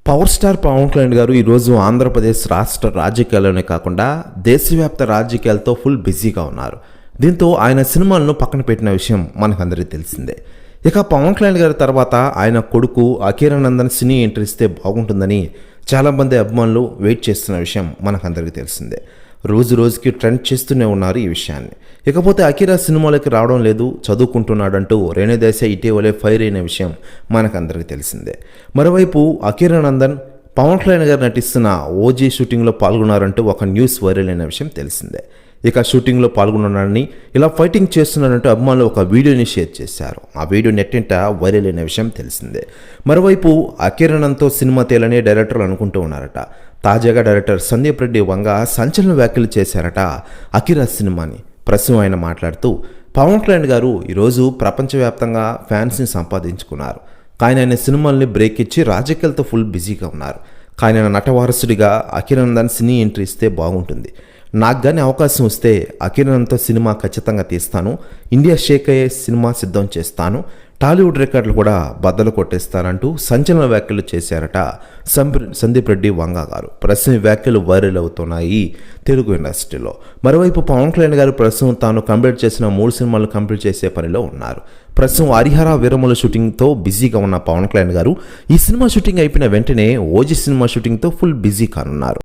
Power star Pawan Kalyan గారు ఈరోజు ఆంధ్రప్రదేశ్ రాష్ట్ర రాజకీయాల్లోనే కాకుండా దేశవ్యాప్త రాజకీయాలతో ఫుల్ బిజీగా ఉన్నారు. దీంతో ఆయన సినిమాలను పక్కన పెట్టిన విషయం మనకందరికీ తెలిసిందే. ఇక పవన్ కళ్యాణ్ గారి తర్వాత ఆయన కొడుకు అఖీరానందన్ సినీ ఎంట్రీ ఇస్తే బాగుంటుందని చాలామంది అభిమానులు వెయిట్ చేస్తున్న విషయం మనకందరికీ తెలిసిందే. రోజు రోజుకి ట్రెండ్ చేస్తూనే ఉన్నారు ఈ విషయాన్ని. ఇకపోతే అఖీరా సినిమాలకి రావడం లేదు, చదువుకుంటున్నాడంటూ రేణుదేశాయ్ ఇటీవలే ఫైర్ అయిన విషయం మనకందరికీ తెలిసిందే. మరోవైపు అఖీరానందన్ పవన్ కళ్యాణ్ గారు నటిస్తున్న ఓజీ షూటింగ్లో పాల్గొన్నారంటూ ఒక న్యూస్ వైరల్ అయిన విషయం తెలిసిందే. ఇక షూటింగ్లో పాల్గొన్నాడని, ఇలా ఫైటింగ్ చేస్తున్నాడంటూ అభిమానులు ఒక వీడియోని షేర్ చేశారు. ఆ వీడియో నెట్టింట వైరల్ అయిన విషయం తెలిసిందే. మరోవైపు అఖీరానందన్తో సినిమా తేలని డైరెక్టర్లు అనుకుంటూ ఉన్నారట. తాజాగా డైరెక్టర్ సందీప్ రెడ్డి వంగ సంచలన వ్యాఖ్యలు చేశారట అఖీరా సినిమాని. ప్రస్తుతం ఆయన మాట్లాడుతూ, పవన్ కళ్యాణ్ గారు ఈరోజు ప్రపంచవ్యాప్తంగా ఫ్యాన్స్ని సంపాదించుకున్నారు. కానీ ఆయన సినిమాల్ని బ్రేక్ ఇచ్చి రాజకీయాలతో ఫుల్ బిజీగా ఉన్నారు. కానీ ఆయన నటవారసుడిగా అఖీరానందన్ సినీ ఎంట్రీ ఇస్తే బాగుంటుంది. నాకు కానీ అవకాశం వస్తే అఖీరానందన్తో సినిమా ఖచ్చితంగా తీస్తాను. ఇండియా షేక్ అయ్యే సినిమా సిద్ధం చేస్తాను. టాలీవుడ్ రికార్డులు కూడా బద్దలు కొట్టేస్తానంటూ సంచలన వ్యాఖ్యలు చేశారట సందీప్ రెడ్డి వంగ గారు. ప్రస్తుతం వ్యాఖ్యలు వైరల్ అవుతున్నాయి తెలుగు ఇండస్ట్రీలో. మరోవైపు పవన్ కళ్యాణ్ గారు ప్రస్తుతం తాను కంప్లీట్ చేసిన 3 సినిమాలు కంప్లీట్ చేసే పనిలో ఉన్నారు. ప్రస్తుతం హరిహర వీరముల షూటింగ్తో బిజీగా ఉన్న పవన్ కళ్యాణ్ గారు ఈ సినిమా షూటింగ్ అయిపోయిన వెంటనే ఓజీ సినిమా షూటింగ్తో ఫుల్ బిజీ కానున్నారు.